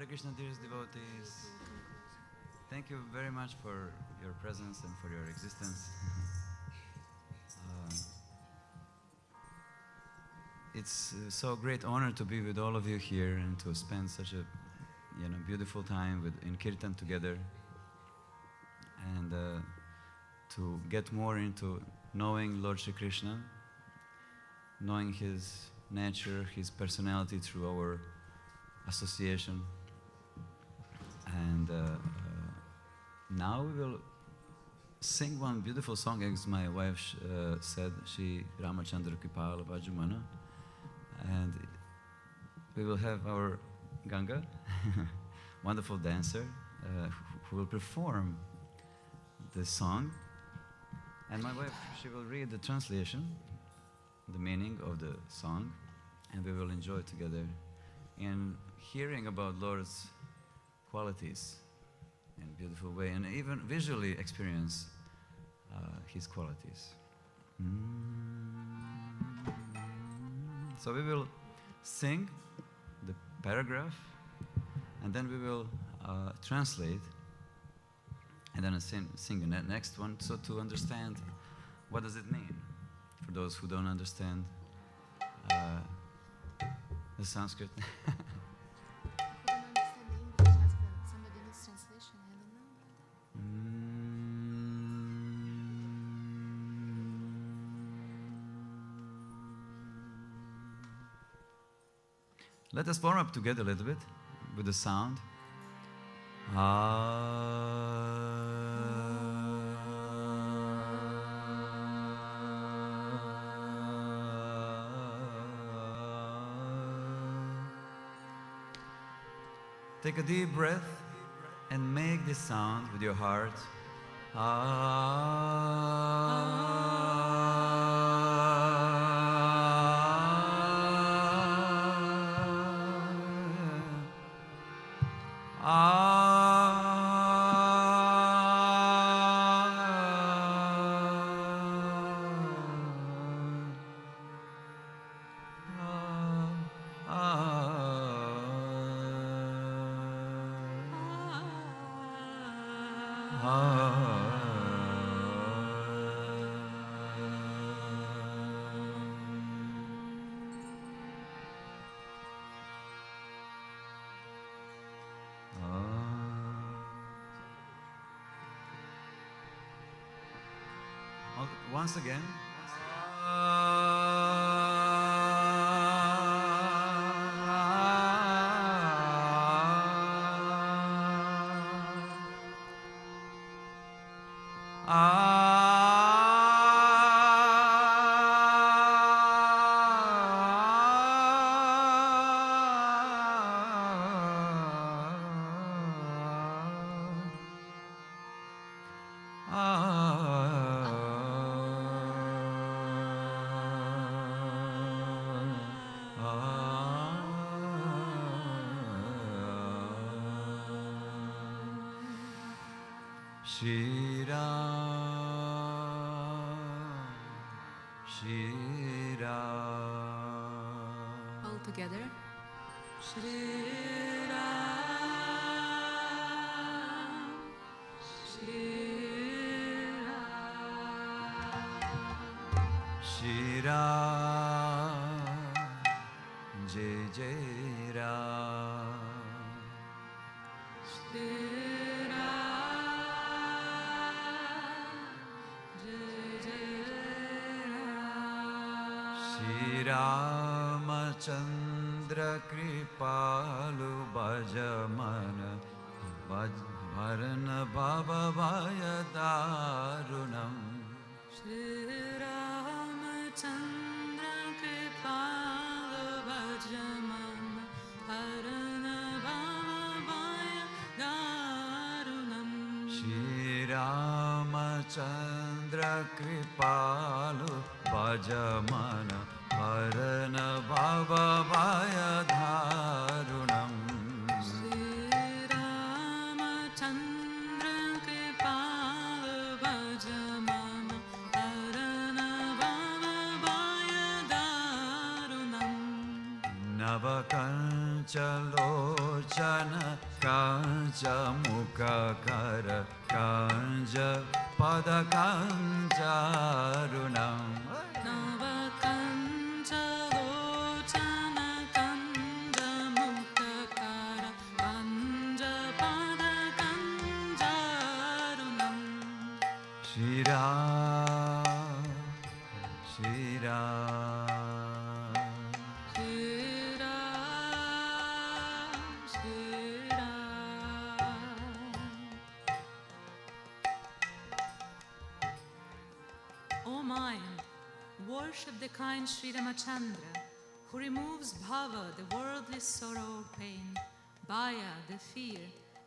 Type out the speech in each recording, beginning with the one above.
Hare Krishna, dearest devotees. Thank you very much for your presence and for your existence. It's so great honor to be with all of you here and to spend such a beautiful time in Kirtan together, and to get more into knowing Lord Shri Krishna, knowing His nature, His personality through our association. And now we will sing one beautiful song, as my wife said, Shri Ramachandra Kripala Vajamana. And we will have our Ganga, wonderful dancer, who will perform the song. And my wife, she will read the translation, the meaning of the song, and we will enjoy together in hearing about Lord's qualities in a beautiful way, and even visually experience His qualities. So we will sing the paragraph, and then we will translate, and then sing the next one, so to understand what does it mean for those who don't understand the Sanskrit. Let us warm up together a little bit with the sound. Take a deep breath and make this sound with your heart. Once again. Shri Ram, Shri Ram. All together. Shri Ram, Shri Ram. Shri Ram, Jai Jai Ram. Shri Ramachandra Kripalu Bhajamana Varana Bhava Vaya Darunam. Shri Ramachandra Kripalu Bhajamana Varana Bhava Vaya Darunam. Shri Ramachandra Kripalu Bhajamana Varana Bhava Vaya Dharunam. Shri Ramachandra Kripalu Bhajamana Varana Bhava Vaya Darunam. Navakanchalo लोचन कांच मुखकर कांच पद कांचारुणम Navakanjalochana Kanjamukakara Kanjapada Kanjarunam Shira Shira Shira Shira. O mind, worship the kind Sri Ramachandra, who removes bhava, the worldly sorrow or pain, bhaya, the fear,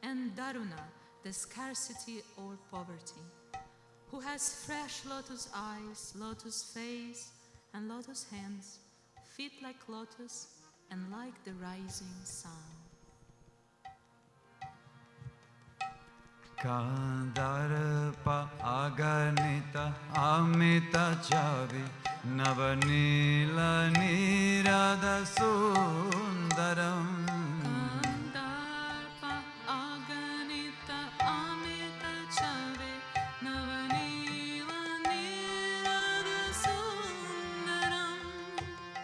and daruna, the scarcity or poverty, who has fresh lotus eyes, lotus face, and lotus hands, feet like lotus, and like the rising sun. Kandarpa aganita amita chavi Navanila nirada sundaram Kandarpa aganita amita chave navanila nirada sundaram.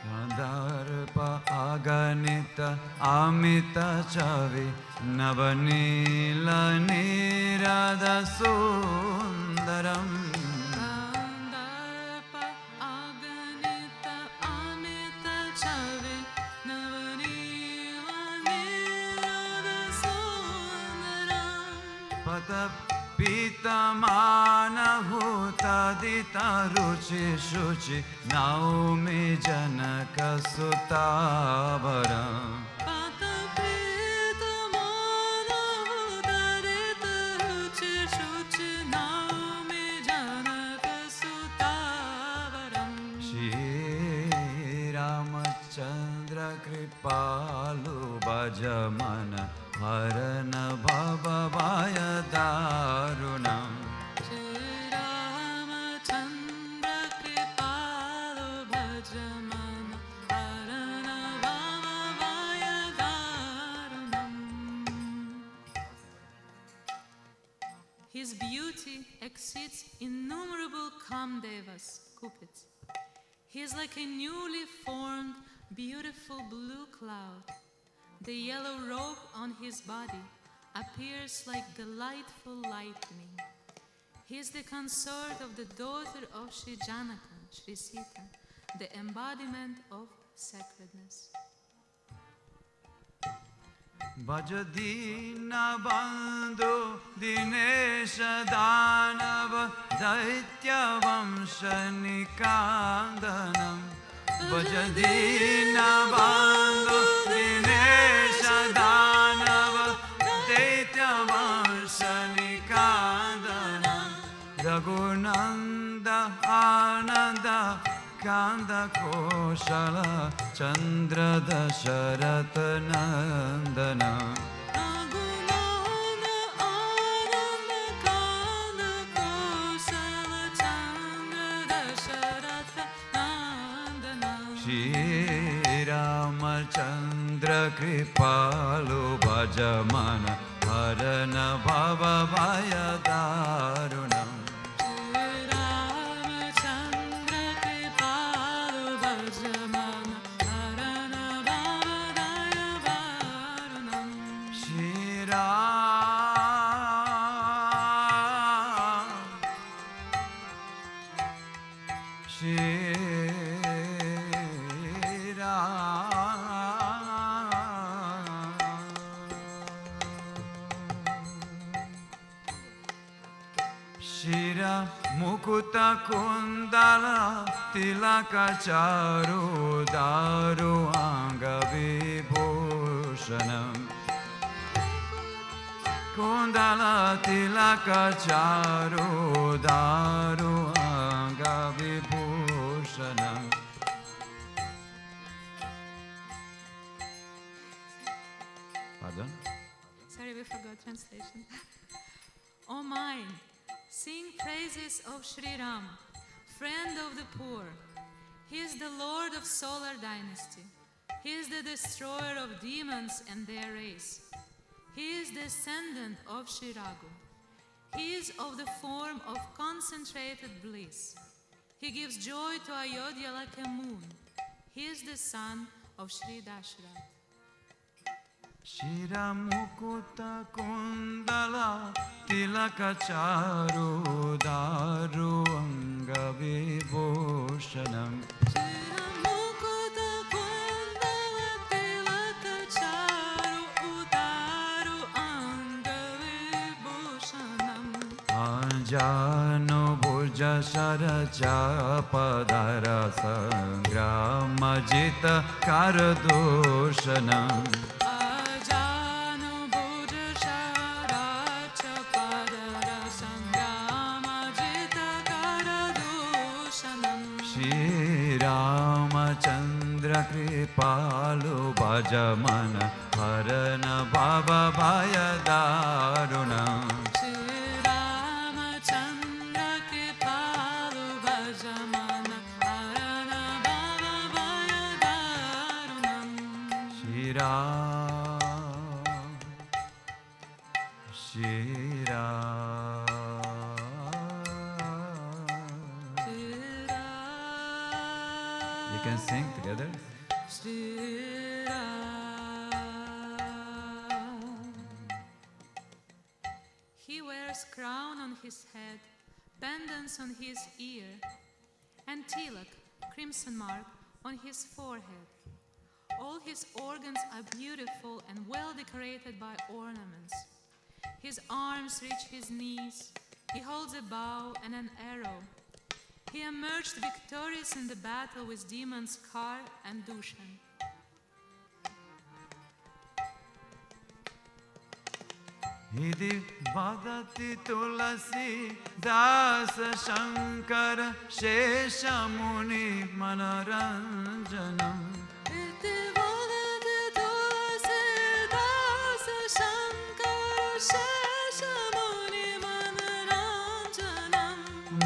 Kandarpa aganita amita chavi Navanila nirada sundaram Kandarpa aganita amita chave navanila nirada sundaram. Pata pita mana huta dita ruchi shuchi Naumi janaka sutavaram Patapita manavudharita ruchi shuchi naumi janaka sutavaram. Shri Ramachandra Kripalu Bhajamana Harana Bhava Vaya Darunam Shri Ramachandra Kripalu Bhajamana Harana Bhava Vaya Darunam. His beauty exceeds innumerable Kamdevas, Cupids. He is like a newly formed, beautiful blue cloud. The yellow robe on his body appears like delightful lightning. He is the consort of the daughter of Sri Janaka, Sri Sita, the embodiment of sacredness. Bhajadina Bandhu Dinesha Danava Daitya Vamshanikandanam Bhajadina Bandhu Dinesha Danava Daitya Vamshanikandanam Raghunanda Ananda Kanda Koshala Chandra Dasharatha Nandana Raghunanda Ananda Kanda Kosala Chandra Dasharatha Nandana. Shri Ramachandra Kripalu Bhajamana Harana Bhava Vaya Darunam Shri Ramachandra Kripalu Bhajamana Harana Bhava Vaya Darunam. Shri Shira Mukuta Kundala Tilaka Charu Daru Anga Vibhushanam Kundala Tilaka Charu Daru Anga Vibhushanam Pardon? Sorry, we forgot translation. O mind, sing praises of Sri Ram, friend of the poor. He is the Lord of solar dynasty. He is the destroyer of demons and their race. He is descendant of Sri Raghu. He is of the form of concentrated bliss. He gives joy to Ayodhya like a moon. He is the son of Sri Dashrath. Shira Mukuta Kundala Tilaka Charu Daru Anga Vibhushanam. Jano Bhuja Sharacha Padara Sangrama Jita Karadushanam. Ajano Bhuja Sharacha Padara Sangrama Jita Karadushanam. Shri Ramachandra Kripalu Bhajamana Harana Bhava Bhaya Darunam. Shira. You can sing together. He wears crown on his head, pendants on his ear, and tilak, crimson mark, on his forehead. All his organs are beautiful and well decorated by ornaments. His arms reach his knees. He holds a bow and an arrow. He emerged victorious in the battle with demons Kar and Dushan. Hidi Bhadati Tulasi Dasa Shankara Shesha Muni Manaranjanam.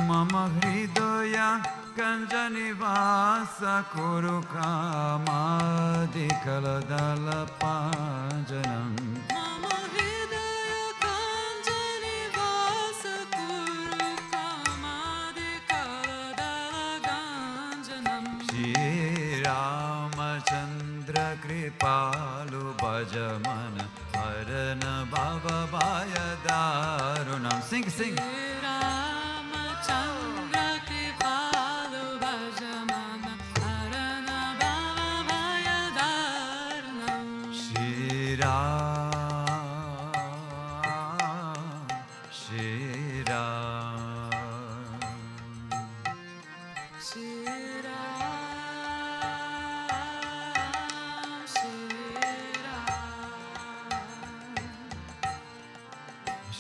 Mama Hridaya Kanjanivasa Kuru Kamadi Kaladala Panjanam. Mama Hridaya Kanjanivasa Kuru Kamadi Kaladala Ganjanam. Shri Ramachandra Kripalu Bhajamana Harana Bhava Bhaya Darunam. Sing, sing.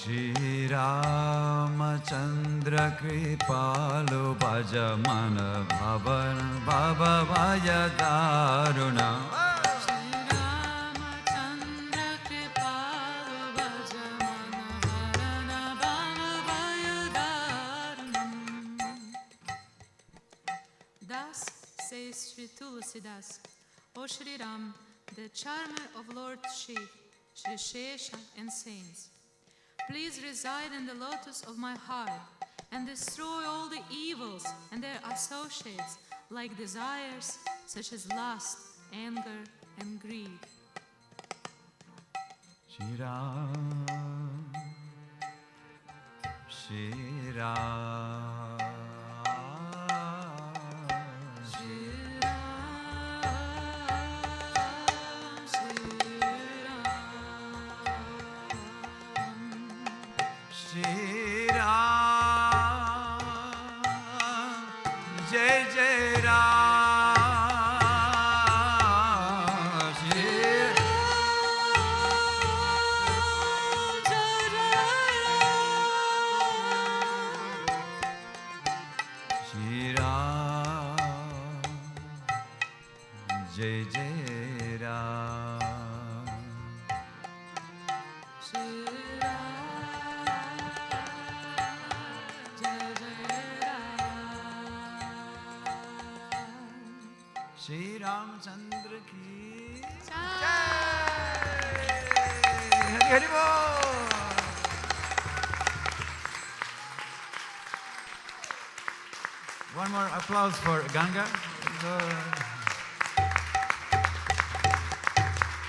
Shri Ramachandra Kripalu Bhajamana Bhava Bhaya Daruna. Thus says Sri Tulsidas, O Shri Ram, the charmer of Lord Shiv, Shri Shesha and saints, please reside in the lotus of my heart and destroy all the evils and their associates like desires such as lust, anger, and greed. Shri Ram, Shri Ram. Shri Ram, Jai Jai Ram, Shri Ram, Jai Jai Ram. Shri Ramchandra ki Hari Hari Bol. One more applause for Ganga.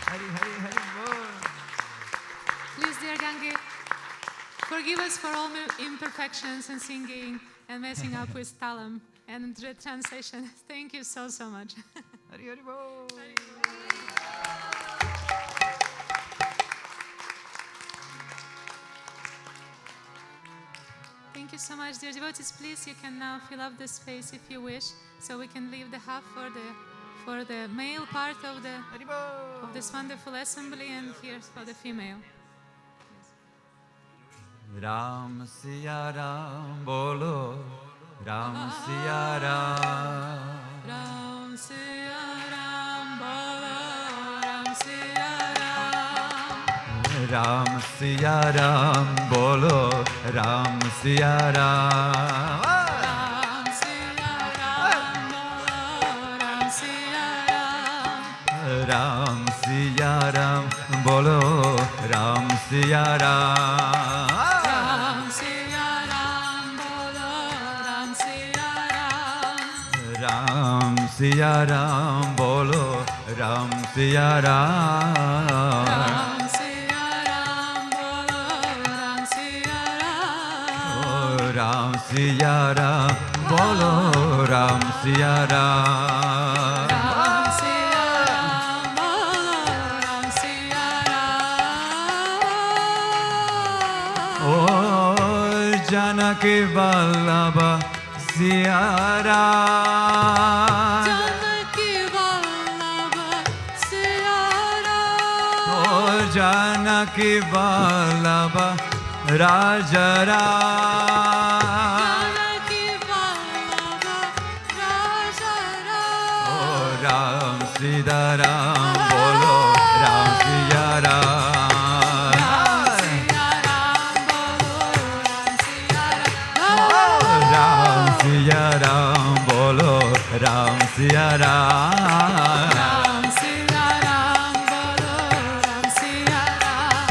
Hari Hari Hari Bol. Please, dear Gange, forgive us for all imperfections in singing and messing up with talam and the translation. Thank you so much. Hari Hari Bol. Thank you so much, dear devotees. Please, you can now fill up the space if you wish, so we can leave the half for the male part of Hari Bol. this wonderful assembly, and here for the female. Ram Siya Ram Bolo. Ram Siya Ram. Ram Siya Ram, Bolo Ram Siya Ram. Ram Siya Ram Bolo. Ram Siya Ram. Ram Siya Ram, Bolo Ram Siya Ram. Ram Siya Ram Bolo. Ram Siya Ram. Ram Siya Ram, Bolo Ram Siya Ram. Ram Siya Ram Bolo. Ram Siya Ram. Ram Siya Ram, Bolo Ram Siya Ram. Ram Siya Ram Bolo. Ram Siya Ram. Ram Siya Ram, Bolo Ram Siya Ram. Oh Janaki Vallabha Siya Ram. Janaki Vallabha Siya Ram. Oh Janaki Vallabha Raja Ram. Janaki Vallabha Raja Ram. Oh Ram Sita Ram Bolo Ram Siya Ram. Ram Siya Ram, Bolo Ram Siya Ram. Ram Siya Ram Bolo Ram Siya Ram. Ram Siya Ram, Bolo Ram Siya Ram.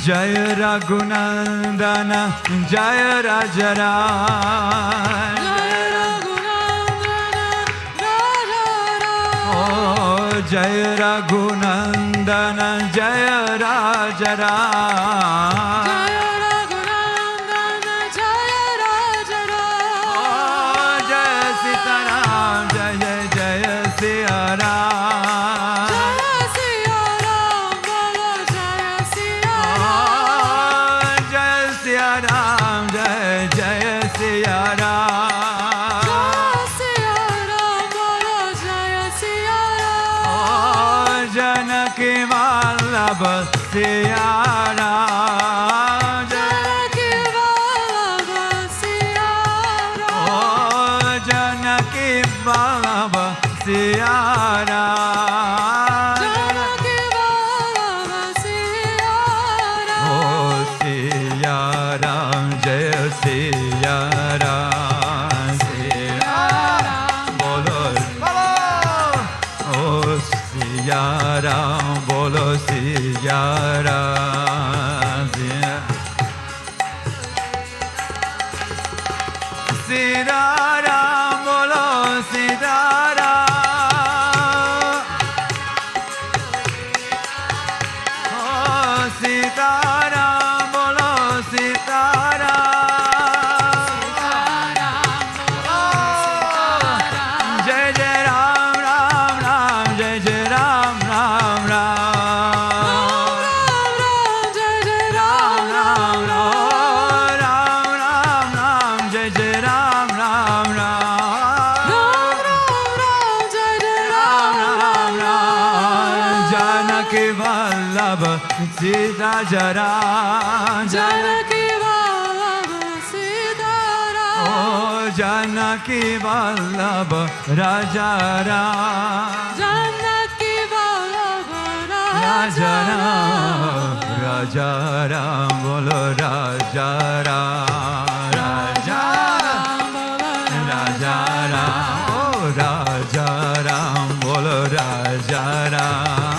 Jai Raghunandana Jai Raja Ram. Jai Raghunandana Raja Ram. Oh Jai Raghunandana Jai Raja Ram. Jai Raghunandana Jai Raja Ram. Oh Jai Sita Ram Jai Jai Jai Siya Ram. Jai Siya Ram, Bolo Jai Siya Ram. Oh Jai Siya Ram Jai Jai Siya Ram. Jai Siya Ram, Bolo Jai Siya Ram. Oh Janaki Vallabha Siya Ram. Janaki Vallabha Siya Ram. Oh Janaki Vallabha Siya Ram. Janaki Vallabha Siya Ram. Oh Siya Ram Jai Siya Ram. Siya Ram Bolo Bolo. Oh Siya Ram Bolo Siya Ram. Siya Ram Bolo Siya Ram. Oh Siya Ram Bolo Siya Ram. Jai Jai Ram Ram Ram Jai Jai Ram Ram Ram. Jai Jai Ram Ram Ram Ram Ram Ram Jai Jai Ram Ram Ram. Jai Jai Ram Ram Ram Janaki Vallabha Sita Ram. Janaki Vallabha Sita Ram. Oh Janaki Vallabha Raja Ram. Janaki Vallabha Raja Raja Ram. Ram. Raja Ram Bolo Raja Ram. Raja Ram. Raja Ram. Oh Raja Ram Bolo Raja Ram.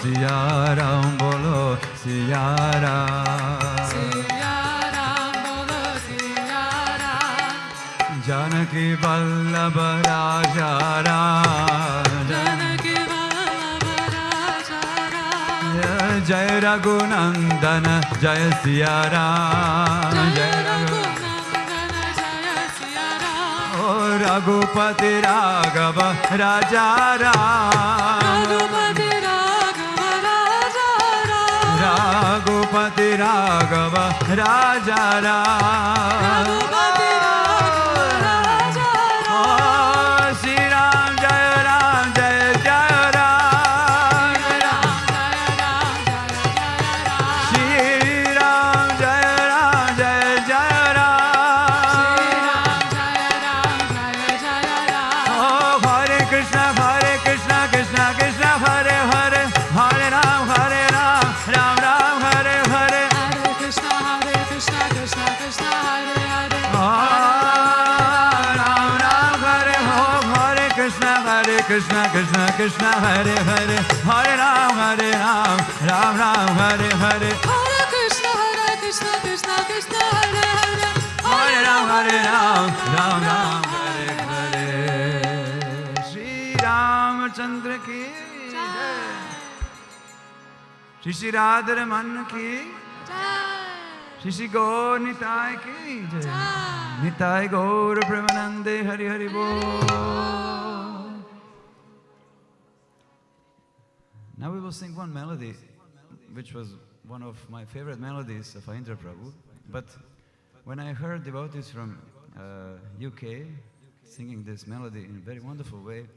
Siya Ram bolo Siya Ram. Siya Ram bolo Siya Ram. Janaki Vallabha Raja Ram. Janaki Vallabha Raja Ram. Jai Raghunandana Jai Siya Ram. Jai Raghunandana Jaya Siya Ram. Oh Raghupati Raghava Raja Ram. Raghupati Raghava Raja Ram. Raghupati Raghava Raja Ram. Raghupati Raghava Raja Ram. Oh Shri Ram Jaya Ram Jaya Jaya Ram. Shri Ram Jaya Ram Jaya Jaya Ram. Oh Hare Krishna Krishna Krishna Hare Hare, Hare Ram Ram Ram Hare Hare. Hare Krishna Krishna Krishna Hare Hare. Ram Ram Hare Hare Krishna Krishna Krishna Hare Hare, Hare Ram Ram Ram Hare Hare. Hare Krishna Krishna Krishna Hare Hare. Hare Ram Ram Ram Hare Hare. Shri Ramchandra ki jai. Shri Radharaman ki, Shri Gaur Nitai ki jai. Nitai Gaur Premanande Hari Hari Bol. Now we will sing one melody, which was one of my favorite melodies of Indra Prabhu. But when I heard devotees from UK singing this melody in a very wonderful way,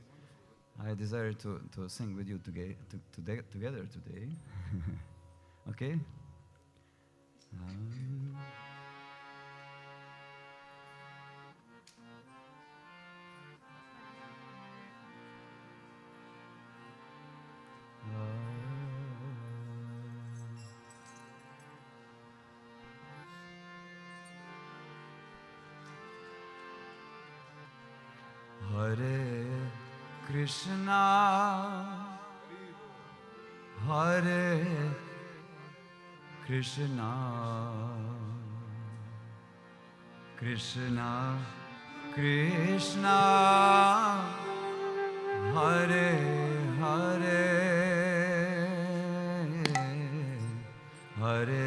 I decided to sing with you together today. Okay? Hare Krishna, Hare Krishna, Krishna Krishna, Hare Hare, Hare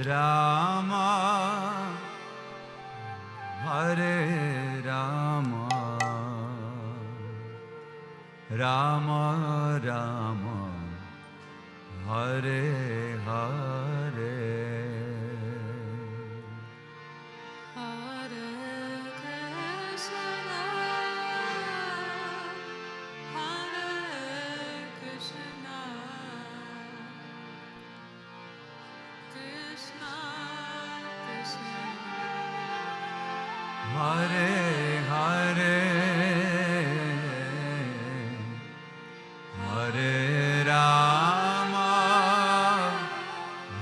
Rama, Hare Rama, Rama Rama, Hare Hare. Hare Krishna, Hare Krishna, Krishna Krishna, Hare Hare, Hare Rama,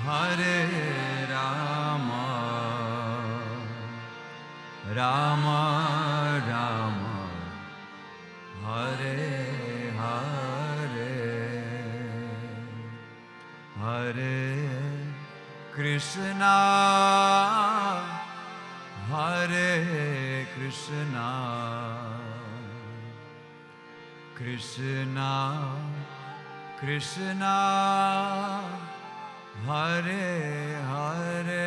Hare Rama, Rama Rama, Hare Hare, Hare Krishna, Hare Krishna, Krishna Krishna, Hare Hare,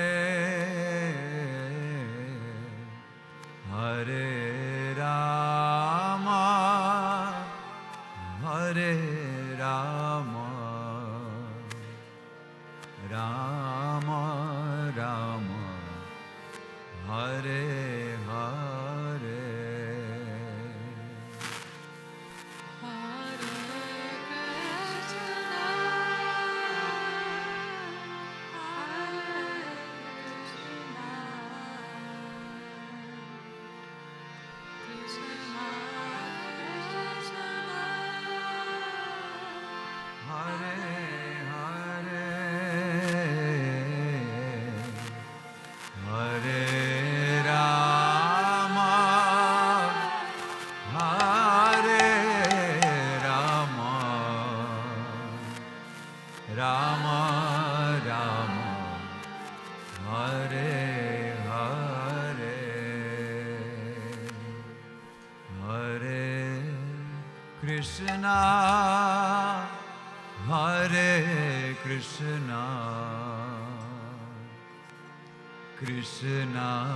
Hare Rama, Hare Rama, Rama Rama, Hare Hare. Hare Krishna, Hare Krishna, Krishna, Hare Krishna, Krishna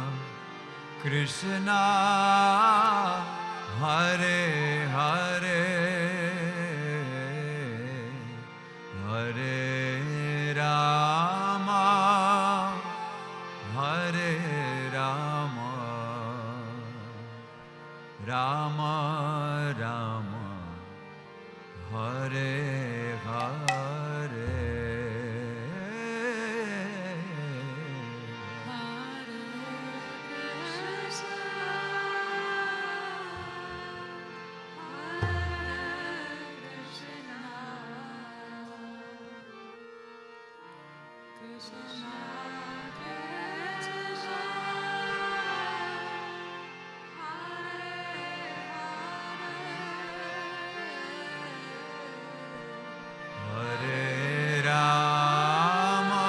Krishna, Hare Hare, Hare Rama, Hare Rama, Rama Rama, Hare Hare. Hare Rama,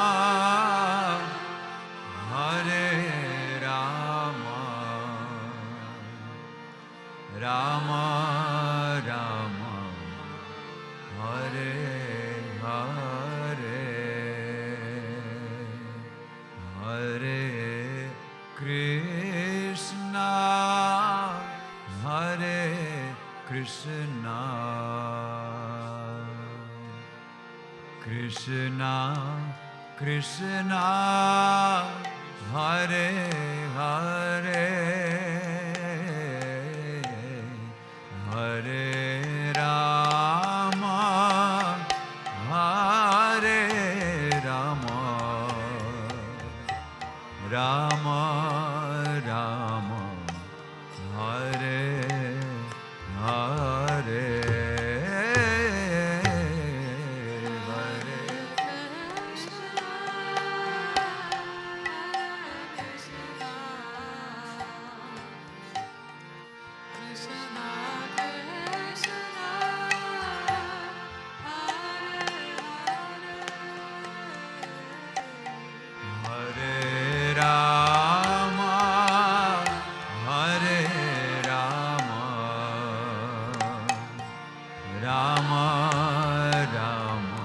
Hare Rama, Rama Rama, Hare Hare, Hare Krishna, Hare Krishna, Krishna Krishna, Hare Hare, Hare Rama, Hare Rama, Rama Rama, Hare Hare. Hare Rama, Hare Rama, Rama Rama,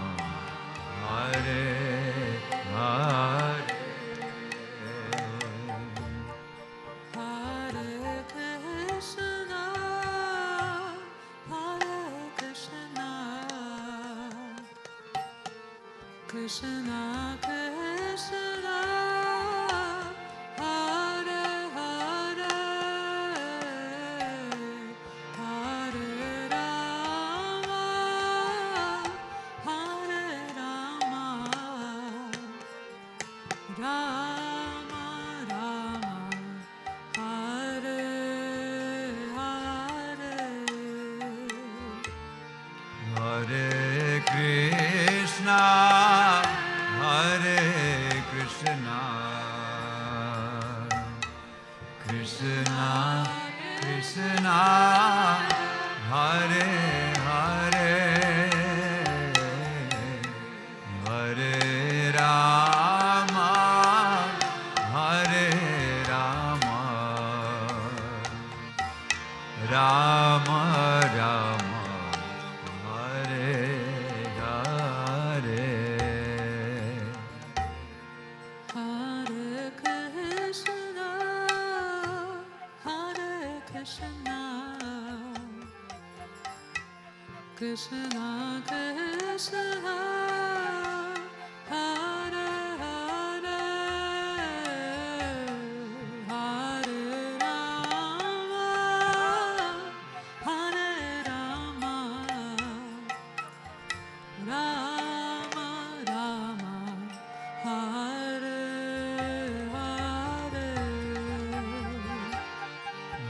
Hare Hare, Hare Krishna, Hare Krishna, Krishna Krishna, Hare Hare, Hare Rama, Hare Rama, Rama Rama, Hare Hare. Hare Krishna, Hare Krishna, Krishna Krishna, Hare Hare, Hare Rama, Hare Rama, Rama Rama, Hare Hare, Hare Krishna, Hare Krishna, Krishna Krishna, Hare Hare, Hare Rama, Hare Rama, Rama Rama, Hare Hare.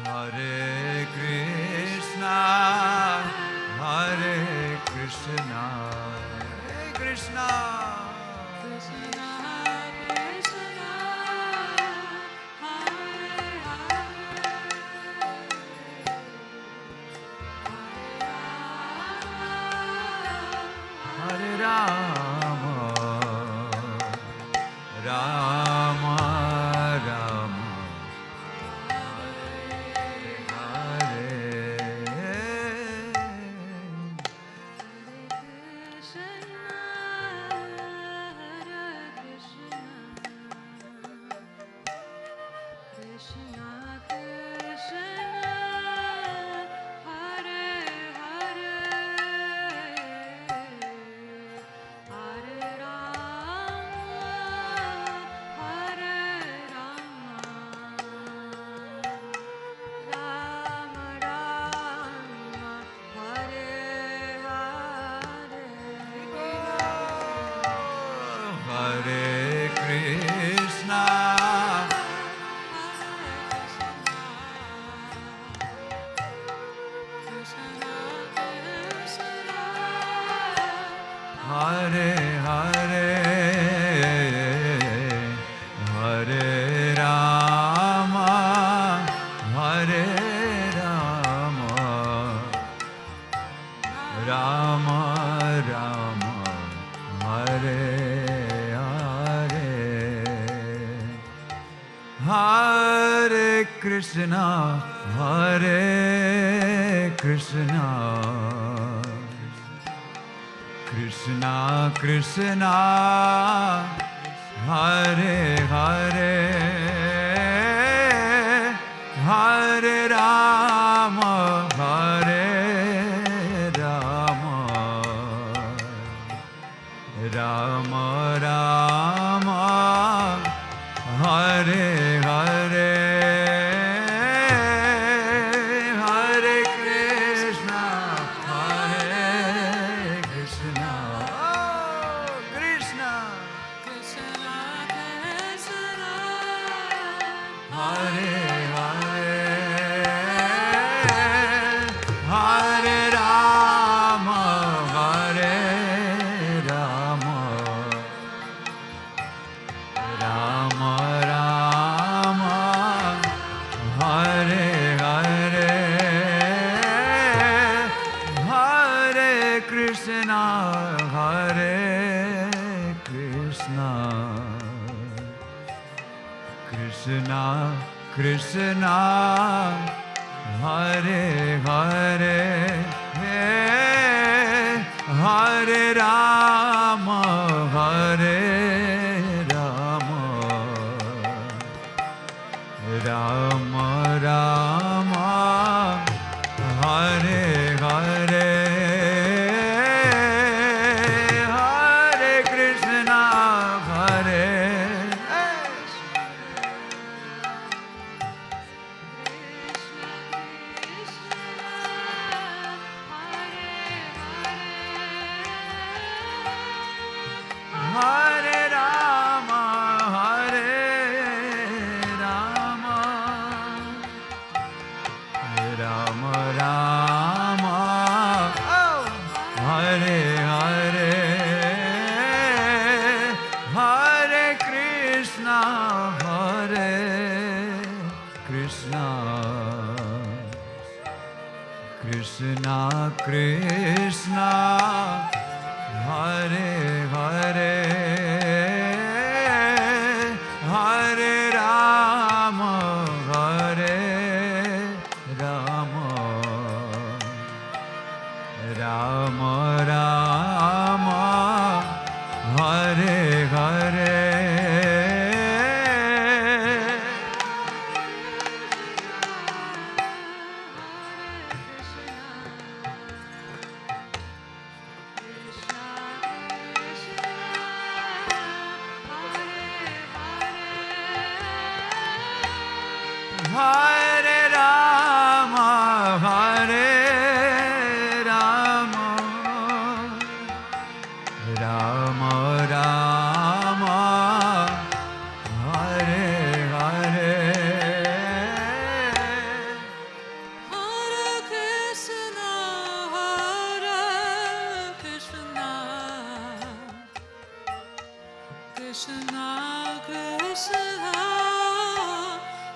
Hare Krishna, Hare Krishna, Hare Krishna, Hare Hare, Hare Rama, Hare Rama, Rama Rama, Hare Hare, Hare Krishna, Hare Krishna, Krishna Krishna, Hare Hare, Hare Rama, Hare Rama, Rama Rama, Hare Hare, Hare Krishna, Hare Krishna, oh, Krishna, Krishna Krishna, Hare Hare, Hare Rama, Hare Rama, Rama Rama, Hare Hare, Hare Krishna, Hare Krishna, Krishna Krishna, Hare Hare, Hare Rama, Hare Rama, Rama Rama, Hare Hare, Hare Krishna, Hare Hare Rama, Hare Rama, Rama Rama, oh, Hare Hare, Hare Krishna, Hare Krishna, Krishna Krishna, Hare Hare, Hare Rama, Hare Rama, Rama Rama, Hare Hare, Hare Rama, Hare Rama, Rama Rama, Hare Hare, Hare Krishna, Hare Krishna, Krishna Krishna,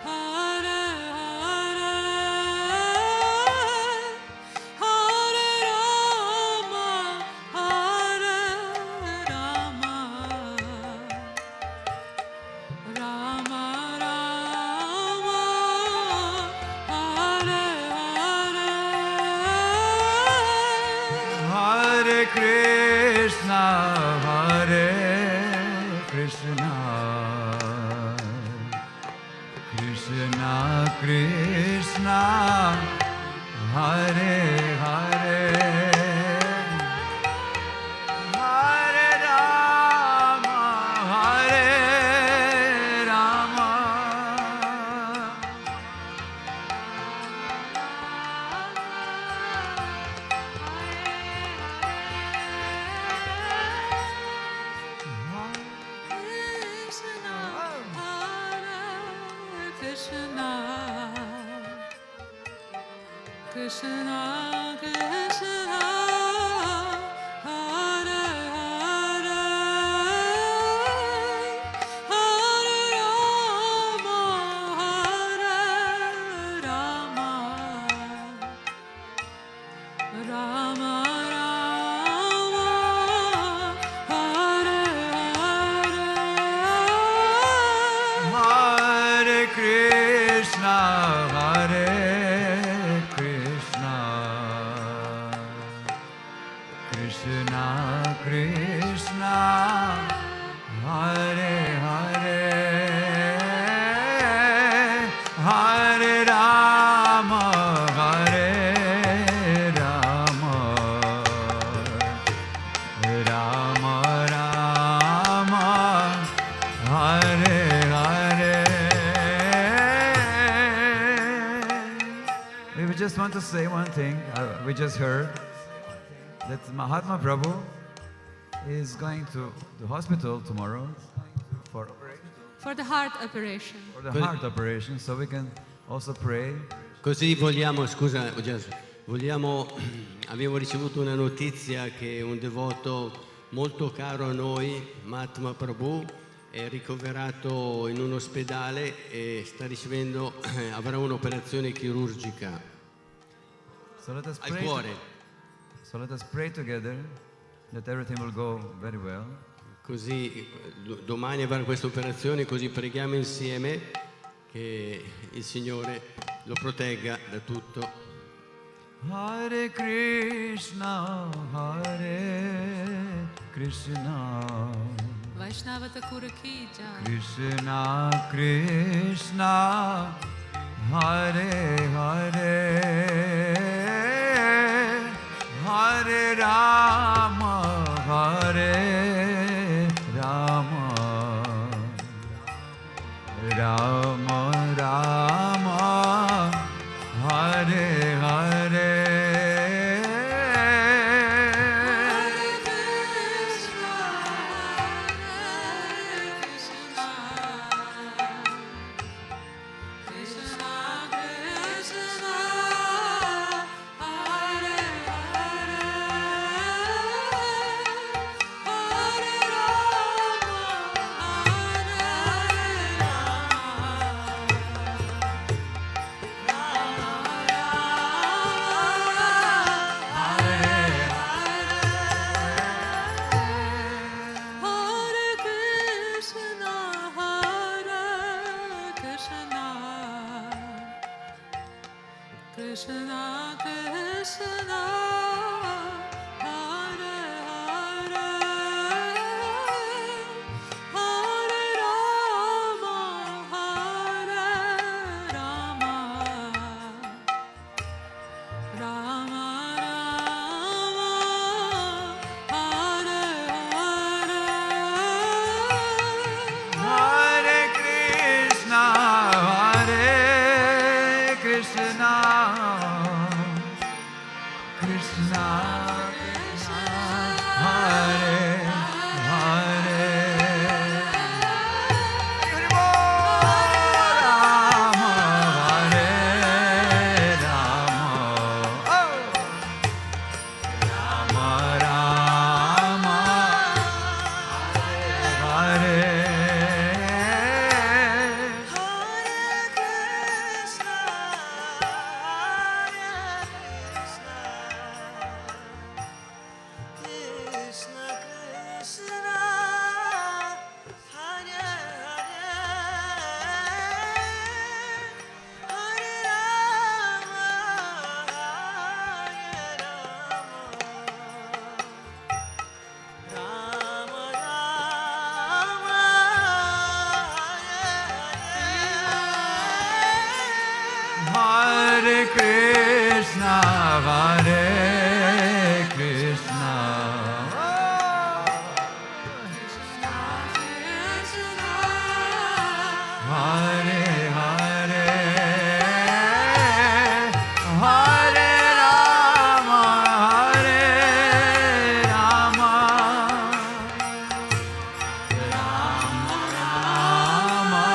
Hare Hare, Hare Rama, Hare Rama, Rama Rama, Hare Hare, Hare Krishna, Hare Krishna, Krishna Krishna, Hare Hare, Hare Rama, Hare Rama, Krishna Krishna, Hare Hare. Krishna Krishna Hare Hare Hare Rama Hare Rama Rama Rama Hare Hare. We just want to say one thing. We just heard that Mahatma Prabhu is going to the hospital tomorrow for the heart operation. the heart operation, so we can also pray. Così vogliamo, scusa, abbiamo ricevuto una notizia che un devoto molto caro a noi, Mahatma Prabhu, è ricoverato in un ospedale e avrà un'operazione chirurgica So let us al pray. cuore. So let us pray together that everything will go very well. Così domani avrà questa operazione, così preghiamo insieme che il Signore lo protegga da tutto. Hare Krishna, Hare Krishna, Vaishnava Thakura ki jai. Krishna Krishna, Hare Hare, Hare Rama, Hare Rama, Rama Rama, Hare Hare. Krishna Krishna Hare Hare Hare Rama Hare Rama Rama Rama Hare Hare Hare Krishna, Hare Krishna, Krishna Krishna, Hare Hare, Hare Rama, Hare Rama, oh, Rama Rama, Hare. Hare Krishna, Hare Krishna. Hare Hare, Hare Rama, Hare Rama, Rama Rama, Hare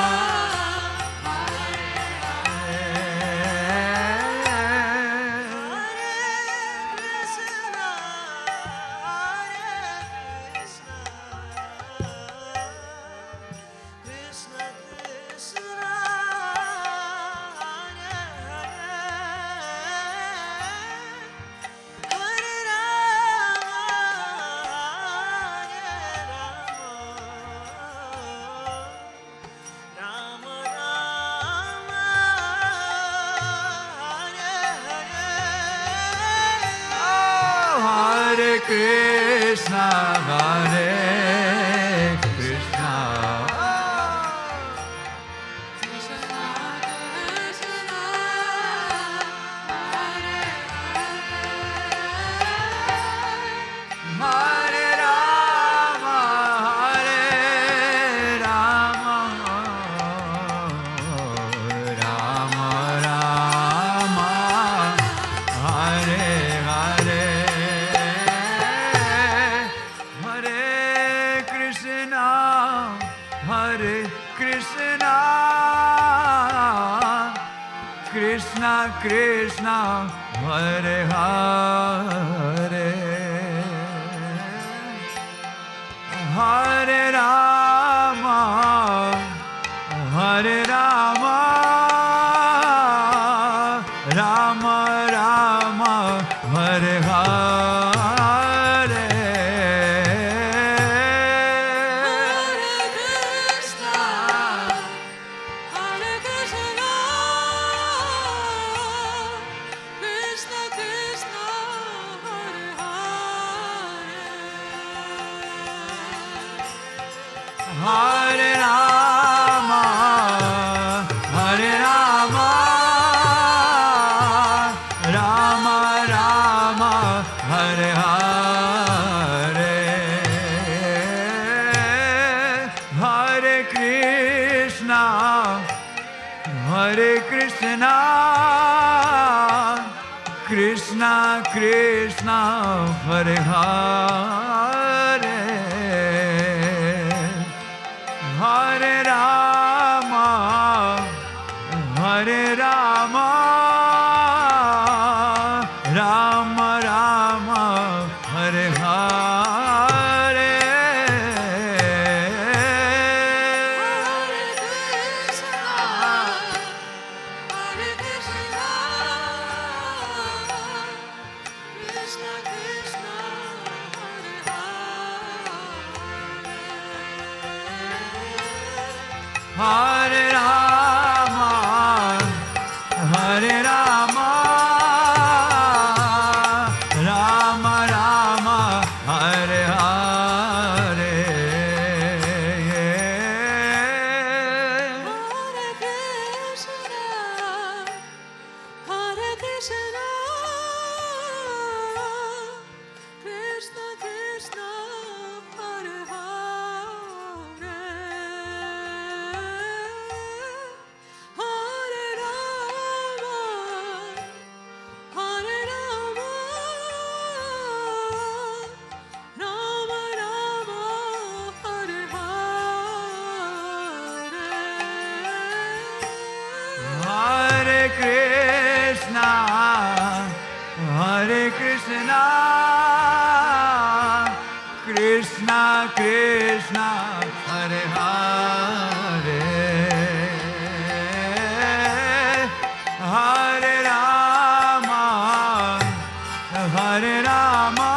Krishna, Hare Krishna. Hare Rama, Hare Rama, Rama Rama, Hare Hare, Hare Krishna, Hare Krishna, Krishna Krishna, Hare Hare. Hare Rama, Hare Rama, Rama Rama, Hare Hare. Hare Rama, Hare Rama, Rama Rama, Hare Hare. Hare Krishna, Hare Krishna, Krishna Krishna, Hare Hare. Hare Rama, Hare Rama, Rama Rama, Hare Hare. Hare Rama, Hare Rama, Rama Rama, Hare Hare. Hare Krishna, Hare Krishna, Krishna Krishna, Hare Hare. Hare Rama, Hare Rama,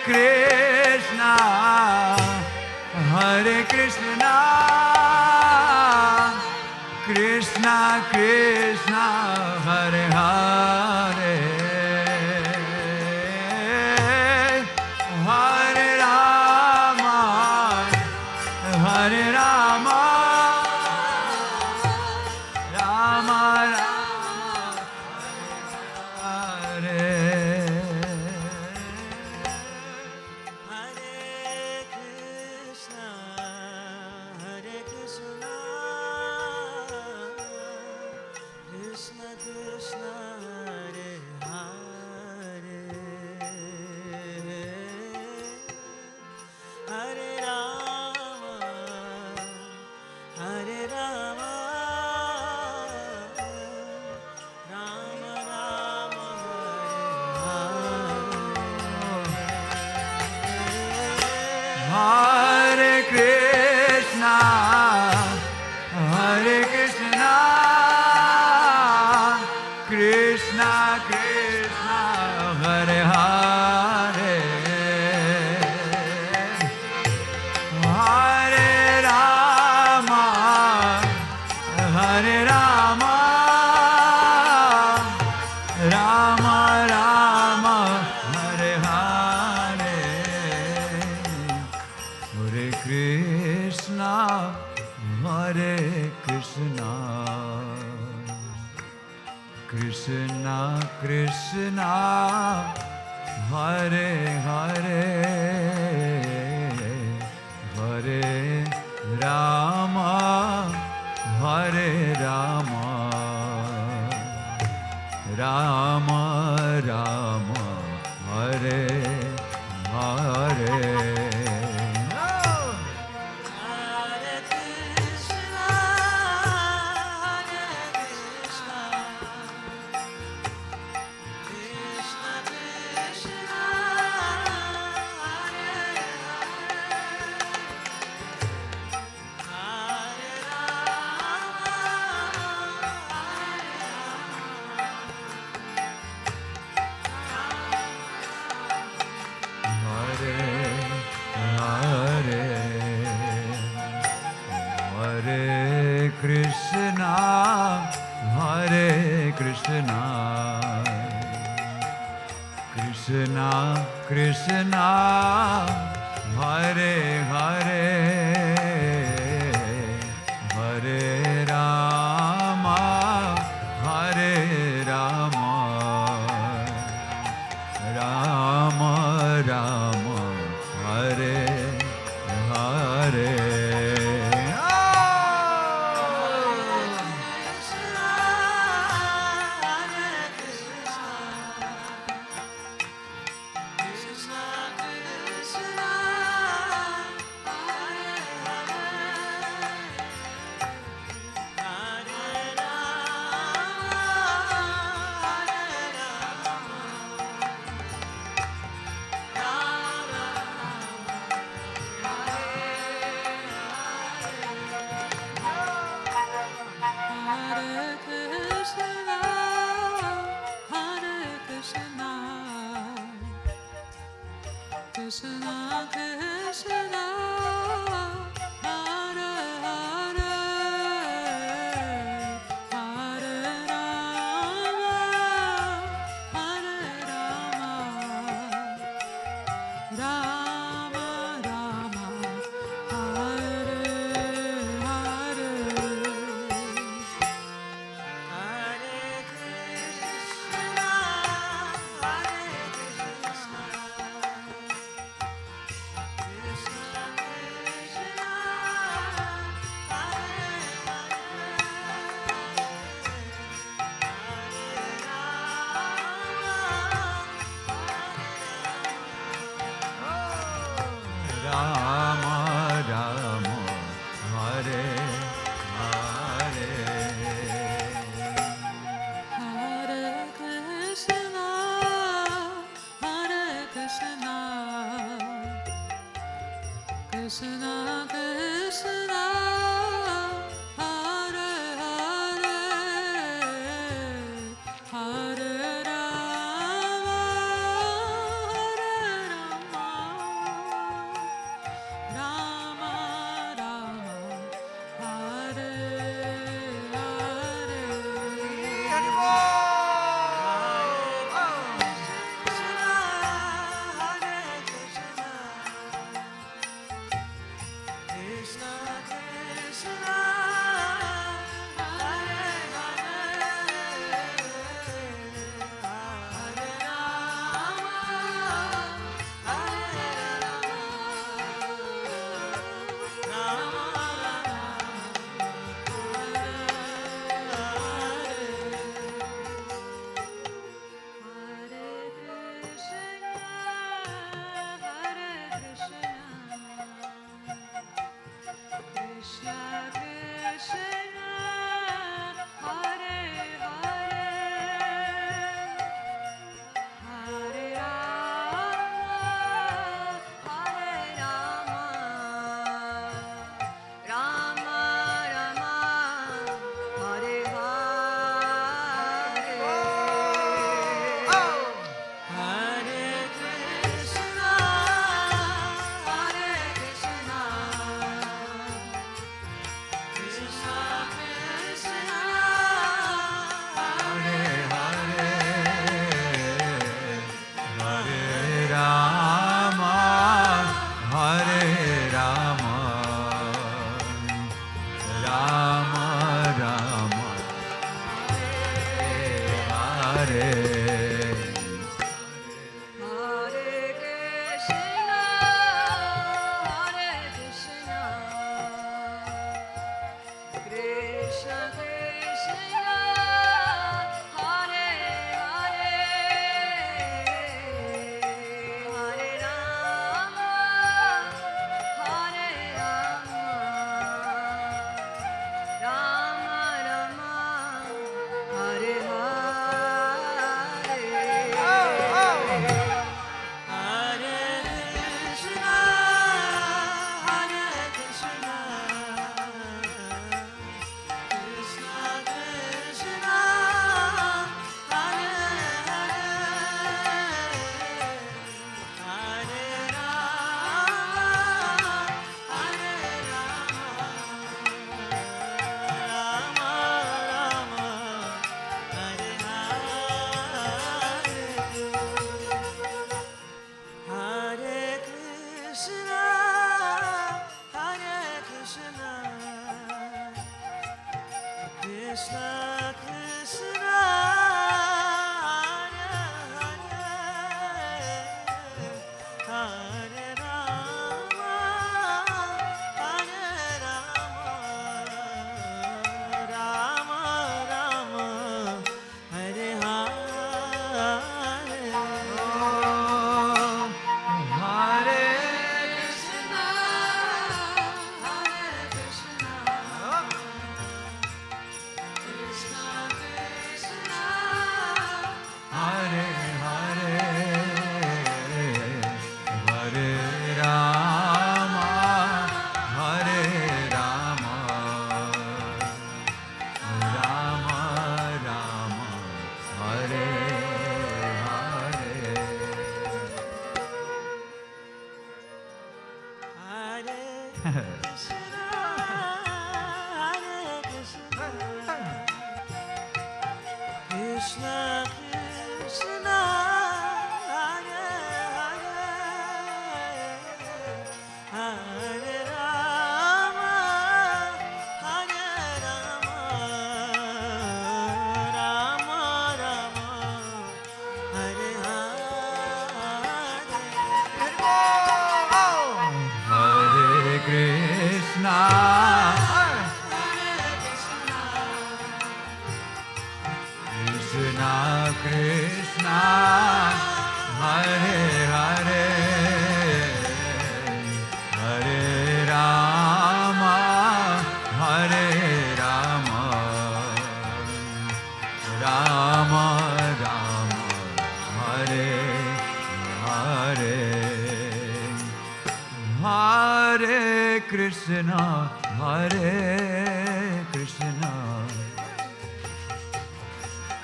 Krishna, Hare Krishna, Krishna Krishna, Hare Hare. Hare Rama, Hare Rama, Rama Rama, Hare. Krishna Hare Krishna, Hare Krishna, Krishna Krishna, Hare Hare, Hare Rama, Hare Rama, Rama Rama, Hare Hare, Hare Krishna, Hare Krishna, Krishna Krishna, Hare Hare, Hare Rama, Hare Rama, Rama Rama, Hare Hare. Hare Krishna, Hare Krishna, Krishna Krishna, Hare Hare, Hare Rama, Hare Rama, Rama Rama, Hare Hare. Krishna Krishna, Hare Hare, Hare Rama, Hare Rama, Rama Rama, Hare Hare, Hare Krishna, Hare Krishna. Rama Rama, Hare Hare, Hare Krishna, Hare Krishna, Krishna Krishna, Hare Hare, Hare Rama, Hare Rama, Rama Rama, Hare Hare. Krishna, Hare Krishna, Krishna Krishna, Hare Hare, Hare Rama, Hare Rama, Rama Rama, Hare Hare. Hare Hare Hare, Hare Rama, Hare Rama, Rama Rama, Hare Hare. Hare Krishna, Hare Krishna, Krishna Krishna, Hare Hare, Hare Rama, Hare Rama, Rama Rama, Hare Hare. Hare Krishna, Krishna Krishna, Hare Hare, Hare Rama, Hare Rama, Rama Rama, Hare Hare. Hare Krishna, Hare Krishna,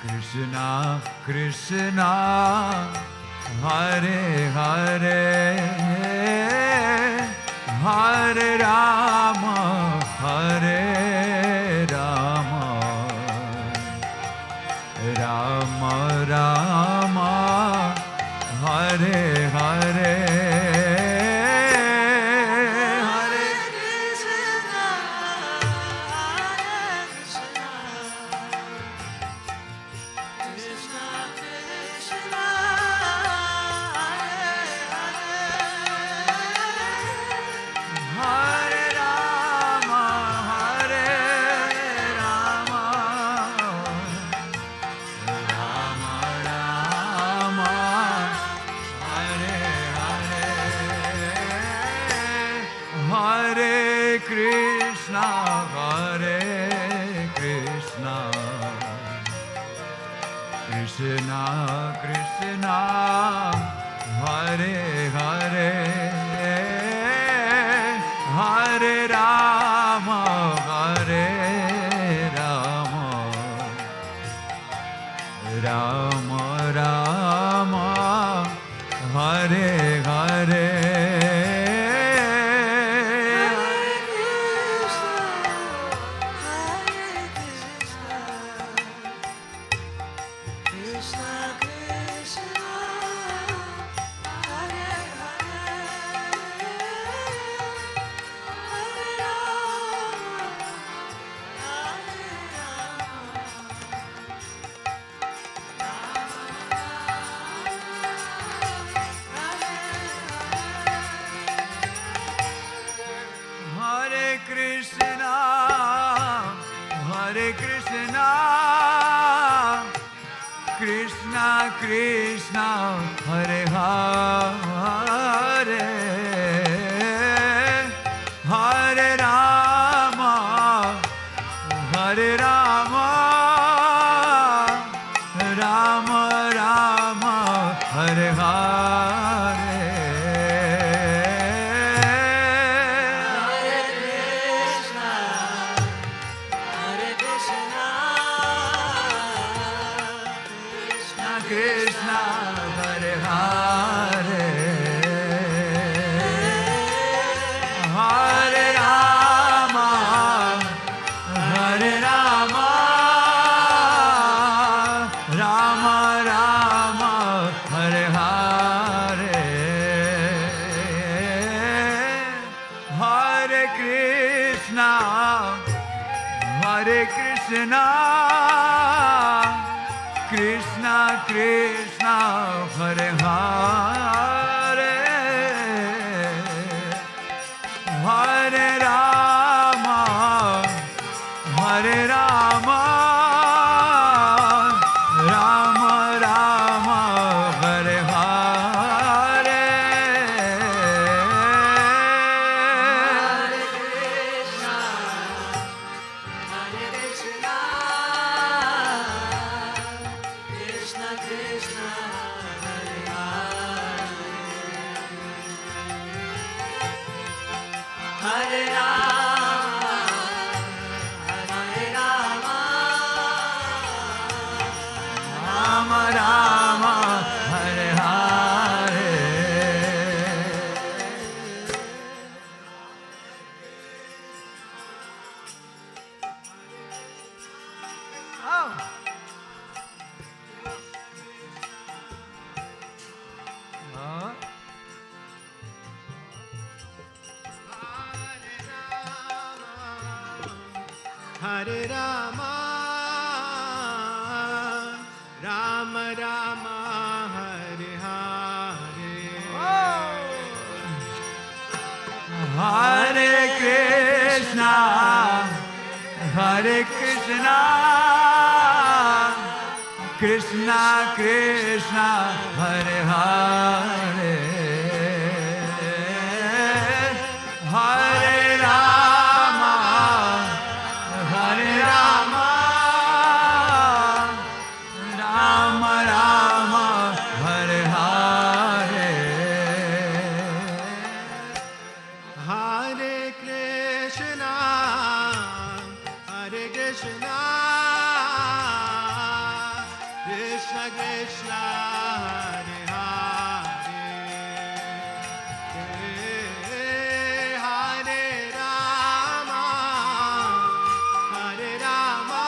Krishna Krishna, Hare Hare, Hare Rama, Hare Rama, Rama Rama, Hare Hare. Hare Rama, Hare Rama, Rama Rama, Hare Hare, Hare Krishna, Hare Krishna, Krishna Krishna, Hare Hare, Hare Rama, Hare Rama, Rama Rama, Hare Hare. Krishna Krishna, Hare Hare, Hare Rama, Hare Hare Krishna, Hare Krishna, Krishna Krishna, Hare Hare, Hare Rama, Hare Rama, Rama Rama, Hare Hare. Krishna, Hare Hare. Krishna, Hare Krishna, Krishna Krishna, Hare Hare, Hare Rama, Hare Rama, Rama Rama, Hare Hare. Krishna Krishna, Hare Hare, Hare Rama, Hare Rama, Rama Rama, Hare Hare. Oh. Hare Rama, Rama Rama, Hare Hare. Hare Krishna, Hare Krishna, Krishna Krishna, Hare Hare, Hare Rama, Hare Rama, Rama Rama, Hare Hare. Hare Krishna, Hare Krishna, Krishna Krishna, Hare Hare, Hare Rama, Hare Rama,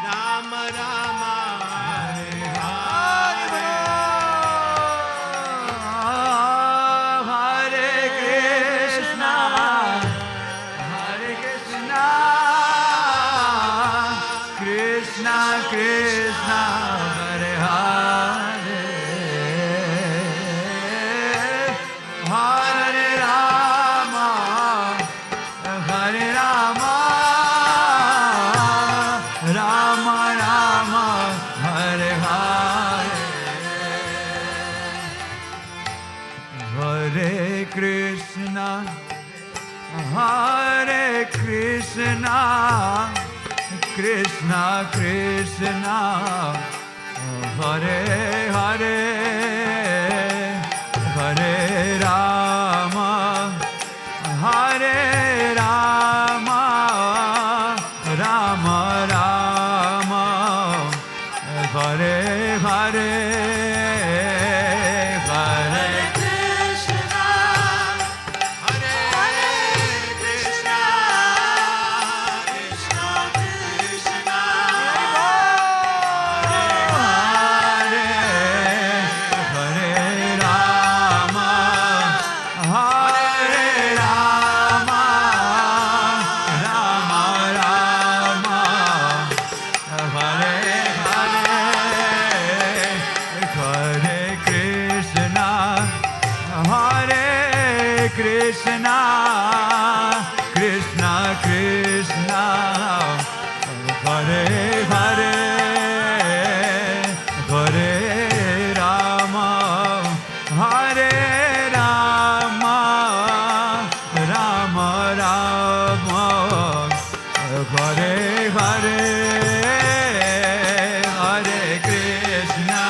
Rama Rama, Hare Hare. Hare Krishna, Hare Krishna, Krishna Krishna, Hare Hare, Hare Rama, Hare Rama, Rama Rama, Hare Hare. Hare Krishna, Hare Krishna, Krishna Krishna, Hare Hare, Hare Rama, Hare Rama, Rama Rama, Hare Hare, Hare Krishna, Hare Krishna, Krishna Krishna, Hare Hare Rama, Hare Rama, Rama Rama, Hare Hare, Hare Krishna, Hare Krishna, Krishna Krishna, Hare Hare, Hare Rama, Hare Rama, Rama Rama, Hare Hare, Hare Krishna,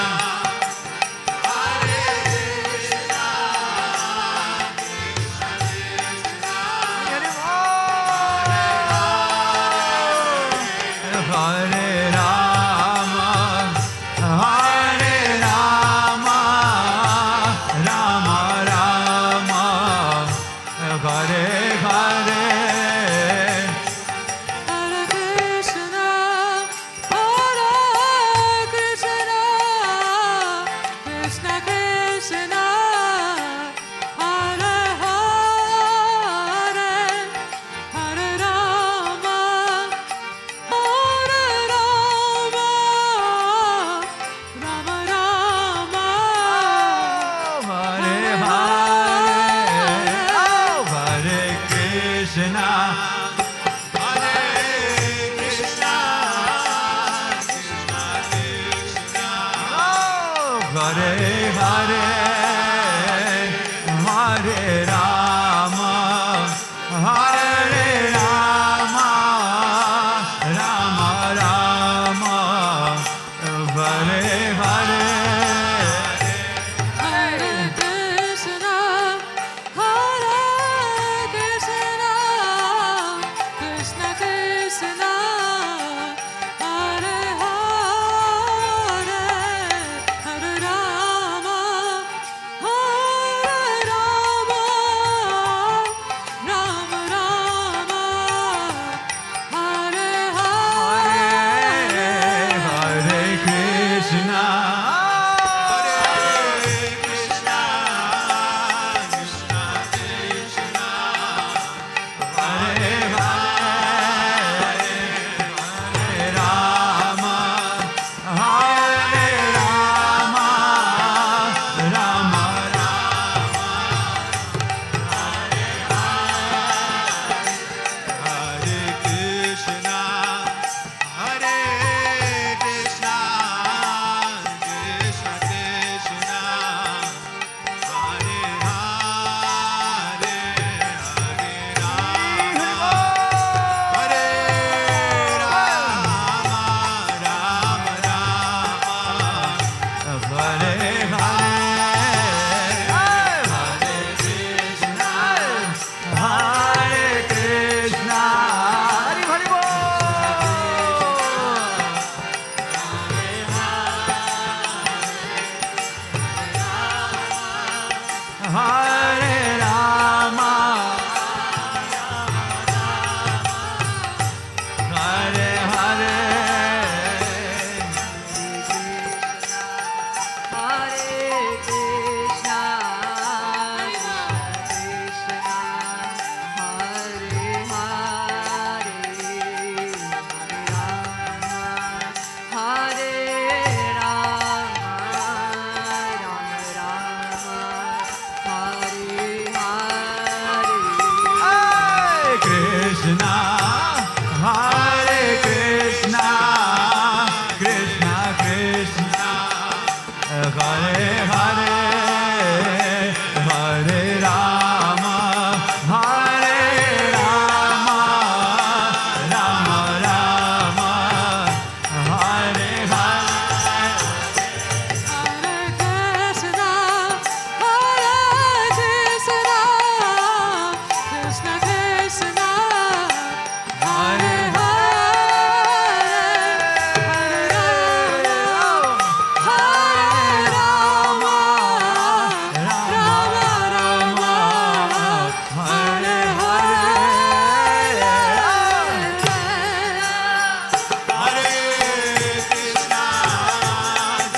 Hare Rama, Hare Hare, Hare Krishna, Krishna, Hare Hare, Hare Rama, Rama Rama, Hare Hare. Krishna, Hare Krishna, Krishna Krishna, Hare Hare, Hare Rama, Hare Rama,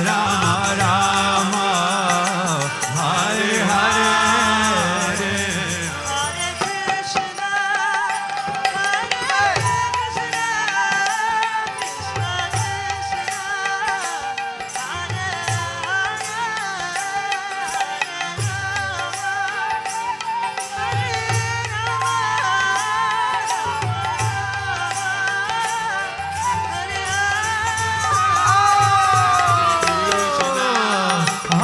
Rama Rama,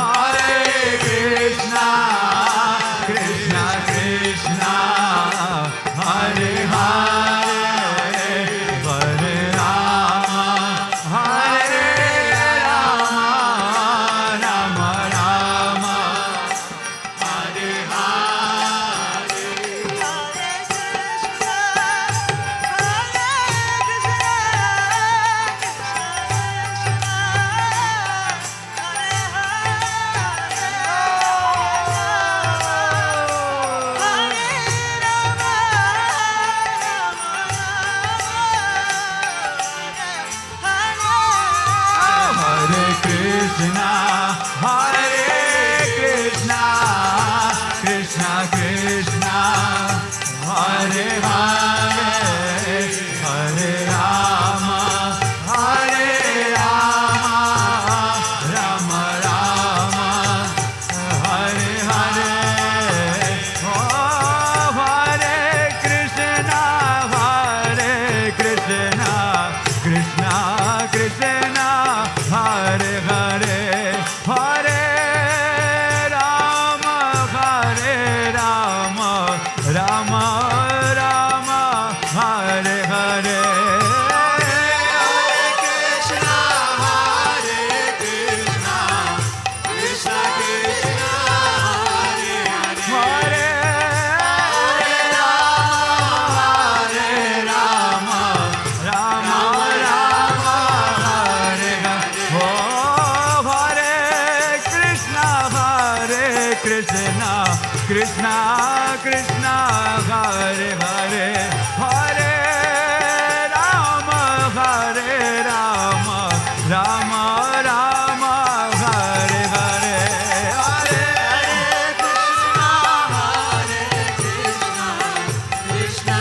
Hare Hare. Krishna, Hare Krishna, Krishna Krishna, Hare Hare, Hare Rama, Hare Rama, Rama Rama, Hare Hare. Oh, Hare Krishna, Krishna Krishna, Hare Hare, Hare Rama, Rama Rama, Hare Hare. Hare Krishna, Krishna Krishna, Hare Hare. Hare Rama, Rama Rama, Hare Hare. Oh, Hare Krishna, Krishna Krishna, Hare Hare, Hare Rama, Rama Rama, Hare Hare. Hare Krishna, Krishna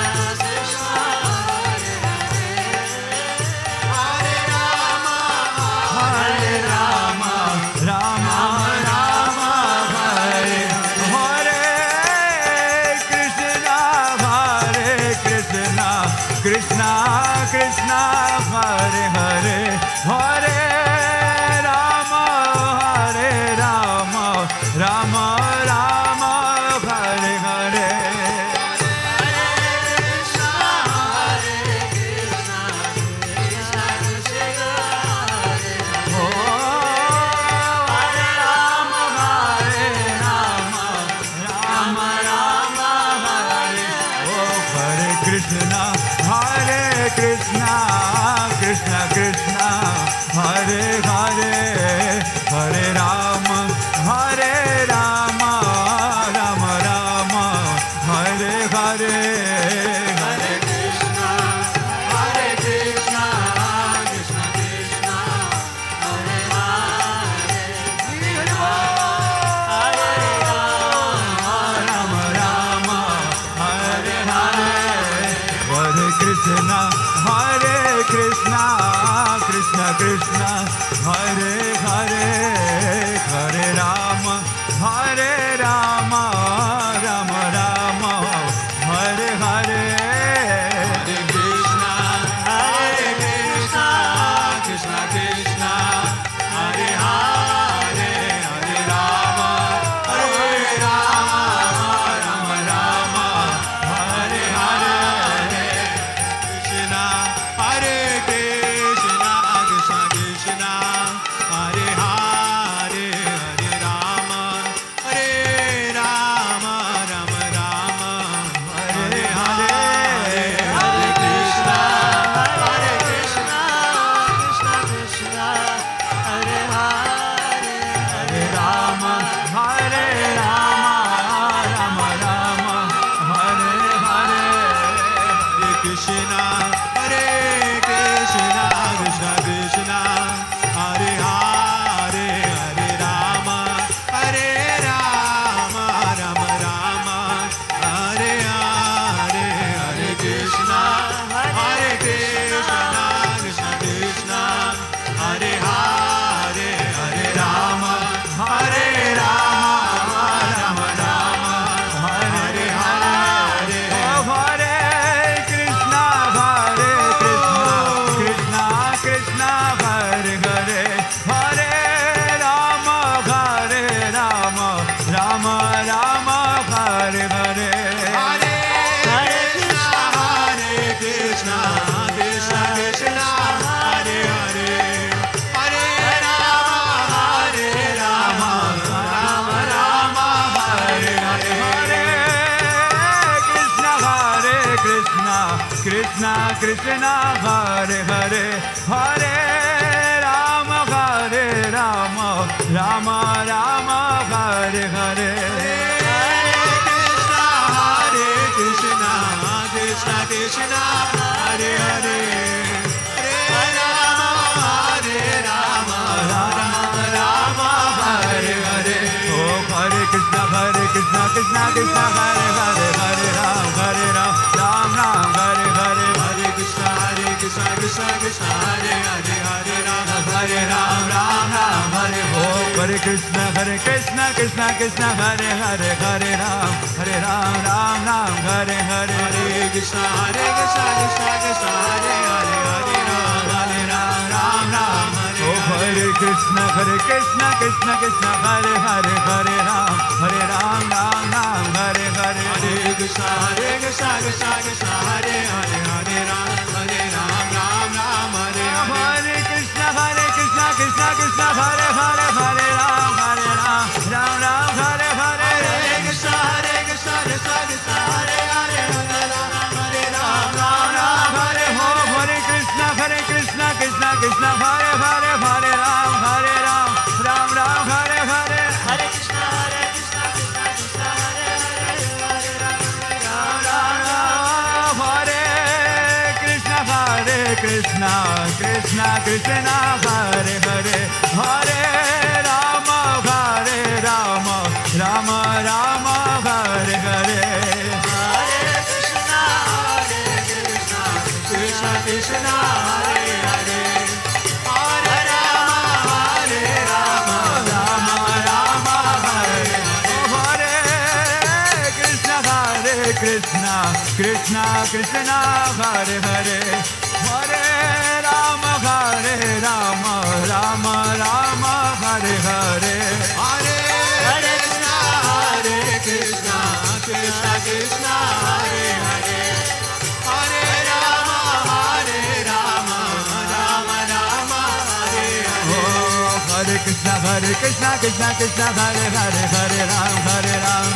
Krishna, Hare Hare. Hare Rama, Rama Rama, Hare Hare, Krishna, Krishna Krishna, Hare Hare, Hare Rama, Rama Rama, Hare Hare. Krishna, Hare Krishna, Krishna Krishna, Hare Hare, Hare Rama, Hare Rama, Rama Rama, Hare Hare. Hare Krishna, Hare Krishna, Krishna Krishna, Hare Hare, Hare Rama, Rama Rama, Hare Hare, Hare Krishna, Hare Krishna, Krishna Krishna, Hare Hare, Hare Rama, Hare Rama, Rama Rama, Hare Hare. Hare Krishna, Hare Krishna, Krishna Krishna, Hare Hare, Hare Rama, Hare Rama, Rama Rama, Hare Hare. Krishna, Hare Krishna, Krishna Krishna, Hare Hare, Hare Rama, Hare Rama, Rama Rama, Hare Hare. Hare Krishna, Hare Krishna, Krishna Krishna, Hare Hare, Hare Rama, Hare Rama, Rama Rama, Hare Hare. Hare Krishna, Hare Krishna, Krishna Krishna, Hare Hare, Hare Rama, Hare Rama, Rama Rama, Hare Hare. Hare Krishna, Hare Krishna, Krishna Krishna, Hare Hare, Hare Rama, Hare Rama, Rama Rama, Hare Hare. Hare Krishna, Hare Krishna, Krishna Krishna, Hare Hare, Hare Rama, Hare Rama, Rama Rama, Hare Hare. Hare Krishna, Hare Krishna, Krishna Krishna, Hare Hare, Hare Rama, Hare Rama, Rama Rama, Hare Hare. Hare Krishna, Hare Krishna, Krishna Krishna, Hare Hare, Hare Rama, Hare Rama, Rama Rama, Hare Hare. Hare Krishna, Krishna Krishna, Hare Hare, Hare Rama, Hare Rama, Rama Rama, Hare Hare. Oh, Hare Krishna, Krishna Krishna, Hare Hare, Hare Ram, Ram Ram, Hare Hare. Hare Krishna, Krishna Krishna, Hare Hare, Hare Rama, Hare Ram, Ram Ram, Hare Oh, Hare. Hare Krishna, Krishna Krishna, Hare Hare, Hare Ram, Ram Ram, Hare Hare. Hare Krishna, Krishna Krishna, Hare Hare, Hare Ram, Ram Ram, Hare Oh, Hare Krishna, Krishna Krishna, Hare Hare, Hare Ram, Ram Ram, Hare Hare. Hare Krishna, Krishna Krishna, Hare Hare, Hare Ram, Ram Ram, Hare Hare. Hare Krishna, Krishna Krishna, Hare Hare, Hare Ram, Ram Ram, Hare Hare. Hare Krishna, Krishna Krishna, Hare Hare, Hare Ram, Ram Ram, Hare Hare Hare. Hare Krishna, Krishna Krishna, Hare Hare, Hare Ram, Ram Ram, Hare Hare. Hare Krishna, Krishna Krishna, Hare Hare, Hare Ram, Ram Ram. Hare Krishna, Krishna Krishna, Hare Hare, Hare Rama, Rama Rama, Hare Hare. Hare Krishna, Krishna Krishna, Hare Hare, Hare Rama, Rama Rama, Hare Hare. Hare Krishna, Krishna Krishna, Hare Hare, Hare Rama, Rama Rama, Hare Hare. Hare Krishna, Krishna Krishna, Hare Hare, Hare Rama, Rama Rama, Hare Hare. Oh, Hare Krishna, Krishna Krishna, Hare Hare, Hare Ram,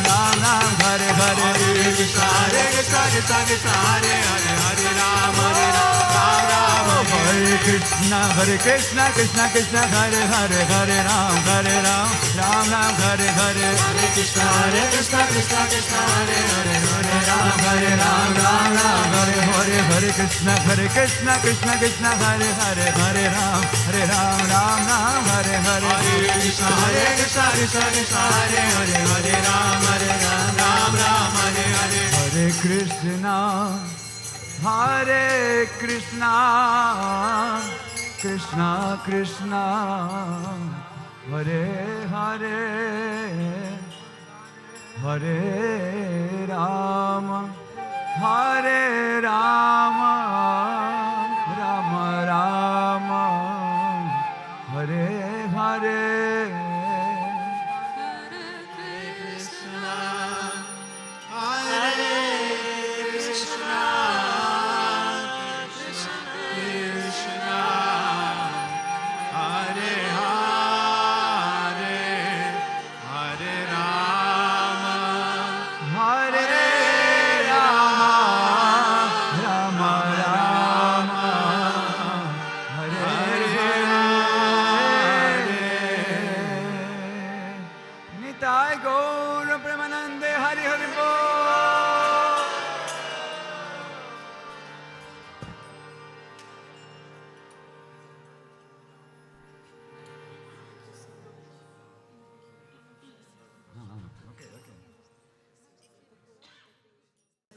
Ram Ram, Hare Hare. Hare Krishna, Krishna Krishna Krishna Hare Hare Hare Ram Ram Ram Hare Krishna Krishna Krishna Hare Hare Hare Ram Ram Hare Hare Hare Krishna Krishna Krishna Hare Hare Hare Ram Ram Hare Hare Hare Krishna Krishna Krishna Hare Hare Ram Ram Hare Hare Hare Krishna Krishna Krishna Hare Hare Hare Ram Ram Hare Hare Hare Krishna Krishna Krishna Hare Hare Hare Rama